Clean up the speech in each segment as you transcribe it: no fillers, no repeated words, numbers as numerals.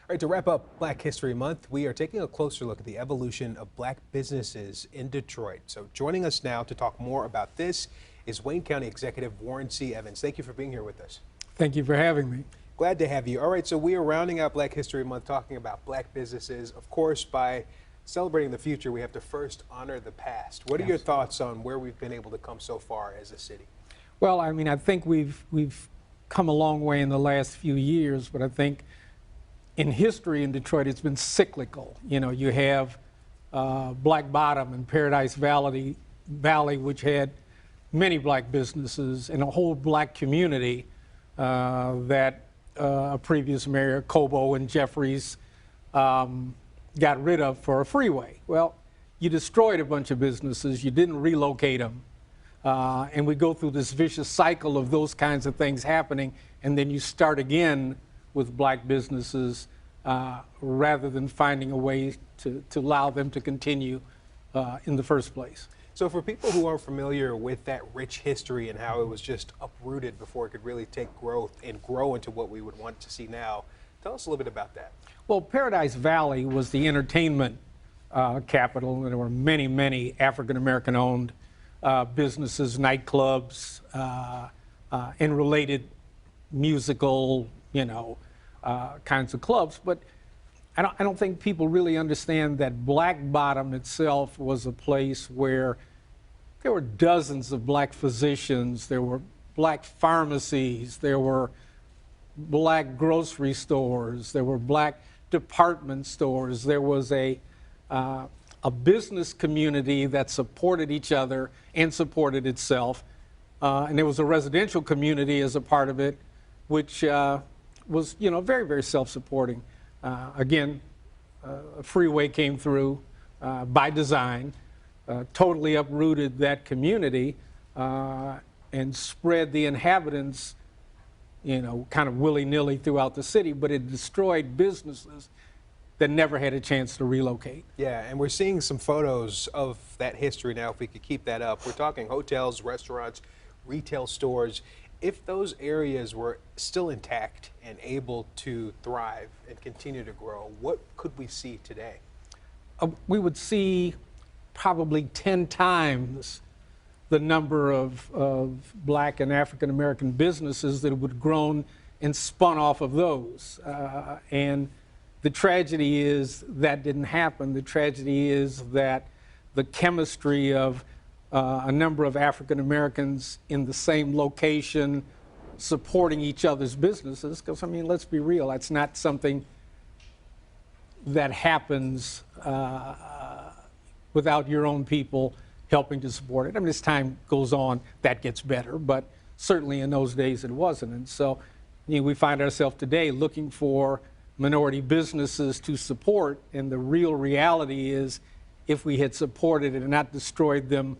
All right, to wrap up Black History Month, we are taking a closer look at the evolution of black businesses in Detroit. So joining us now to talk more about this is Wayne County Executive Warren C. Evans. Thank you for being here with us. Thank you for having me. Glad to have you. All right, so we are rounding out Black History Month talking about black businesses. Of course, by celebrating the future, we have to first honor the past. What are your thoughts on where we've been able to come so far as a city? Well, I mean, I think we've come a long way in the last few years, but I think in history in Detroit, it's been cyclical. You know, you have Black Bottom and Paradise Valley, which had many black businesses and a whole black community that a previous mayor, Cobo and Jeffries, got rid of for a freeway. Well, you destroyed a bunch of businesses, you didn't relocate them, and we go through this vicious cycle of those kinds of things happening, and then you start again with black businesses rather than finding a way to allow them to continue in the first place. So for people who aren't familiar with that rich history and how it was just uprooted before it could really take growth and grow into what we would want to see now, tell us a little bit about that. Well, Paradise Valley was the entertainment capital, and there were many, many African-American owned businesses, nightclubs, and related musical, kinds of clubs. But I don't think people really understand that Black Bottom itself was a place where there were dozens of black physicians, there were black pharmacies, there were black grocery stores, there were black department stores. There was a business community that supported each other and supported itself. And there was a residential community as a part of it, which was, very, very self-supporting. Again, a freeway came through by design, totally uprooted that community and spread the inhabitants, kind of willy-nilly throughout the city, but it destroyed businesses that never had a chance to relocate. Yeah, and we're seeing some photos of that history now, if we could keep that up. We're talking hotels, restaurants, retail stores. If those areas were still intact and able to thrive and continue to grow, what could we see today? We would see probably 10 times the number of black and African American businesses that would have grown and spun off of those. And the tragedy is that didn't happen. The tragedy is that the chemistry of a number of African Americans in the same location supporting each other's businesses, because, let's be real, that's not something that happens without your own people helping to support it. As time goes on, that gets better, but certainly in those days it wasn't. And so we find ourselves today looking for minority businesses to support, and the real reality is if we had supported it and not destroyed them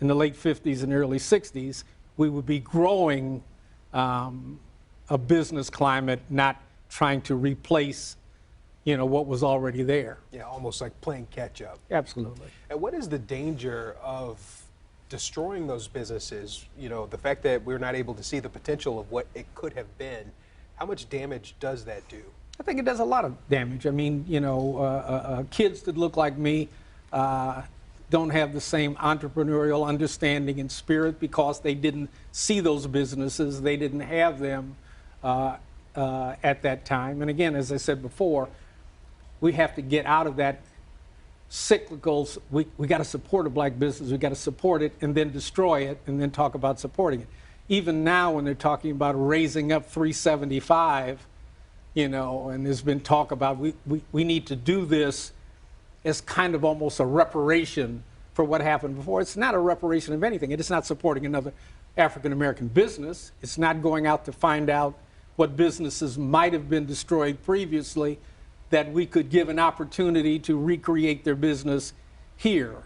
in the late 50s and early 60s, we would be growing a business climate, not trying to replace what was already there. Yeah, almost like playing catch up. Absolutely. And what is the danger of destroying those businesses? The fact that we're not able to see the potential of what it could have been, how much damage does that do? I think it does a lot of damage. Kids that look like me don't have the same entrepreneurial understanding and spirit because they didn't see those businesses. They didn't have them at that time. And again, as I said before, we have to get out of that cyclical, we got to support a black business, we got to support it and then destroy it and then talk about supporting it. Even now when they're talking about raising up 375, and there's been talk about we need to do this as kind of almost a reparation for what happened before. It's not a reparation of anything. It is not supporting another African-American business. It's not going out to find out what businesses might have been destroyed previously that we could give an opportunity to recreate their business here.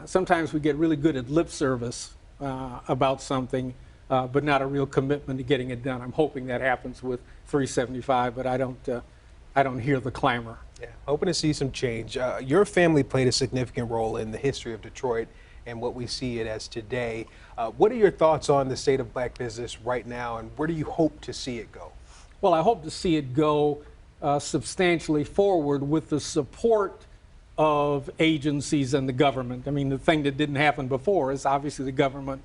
Sometimes we get really good at lip service about something, but not a real commitment to getting it done. I'm hoping that happens with 375, but I don't hear the clamor. Yeah, hoping to see some change. Your family played a significant role in the history of Detroit and what we see it as today. What are your thoughts on the state of black business right now, and where do you hope to see it go? Well, I hope to see it go substantially forward with the support of agencies and the government. I mean, the thing that didn't happen before is obviously the government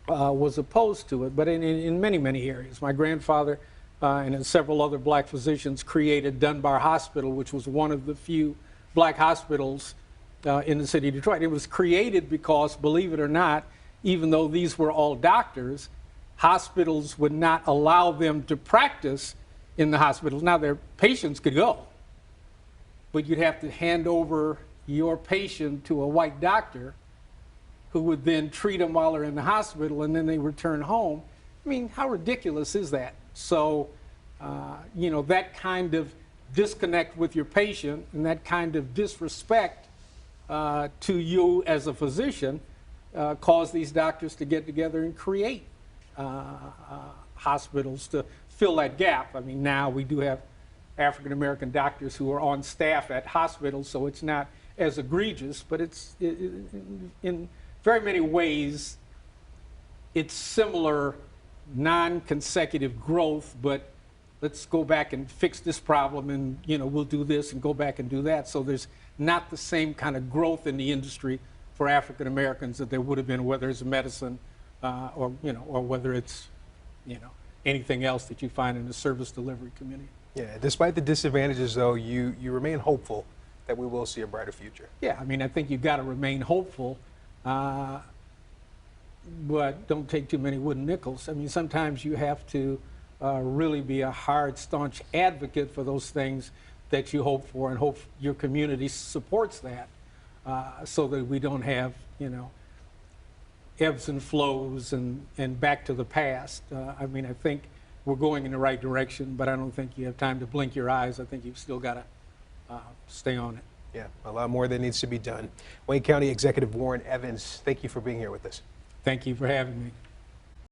was opposed to it, but in many, many areas. My grandfather and several other black physicians created Dunbar Hospital, which was one of the few black hospitals in the city of Detroit. It was created because, believe it or not, even though these were all doctors, hospitals would not allow them to practice in the hospitals. Now, their patients could go, but you'd have to hand over your patient to a white doctor who would then treat them while they're in the hospital, and then they return home. I mean, how ridiculous is that? So, you know, that kind of disconnect with your patient and that kind of disrespect to you as a physician caused these doctors to get together and create hospitals to fill that gap. I mean, now we do have African American doctors who are on staff at hospitals, so it's not as egregious, but it's in very many ways it's similar non-consecutive growth, but let's go back and fix this problem, and you know, we'll do this and go back and do that. So there's not the same kind of growth in the industry for African Americans that there would have been, whether it's medicine or you know, or whether it's, you know, anything else that you find in the service delivery community. Yeah, despite the disadvantages, though, you remain hopeful that we will see a brighter future. Yeah, I mean, I think you've got to remain hopeful, but don't take too many wooden nickels. I mean, sometimes you have to really be a hard, staunch advocate for those things that you hope for, and hope your community supports that, so that we don't have, you know, ebbs and flows and back to the past. I mean, I think we're going in the right direction, but I don't think you have time to blink your eyes. I think you've still got to stay on it. Yeah, a lot more that needs to be done. Wayne County Executive Warren Evans, thank you for being here with us. Thank you for having me.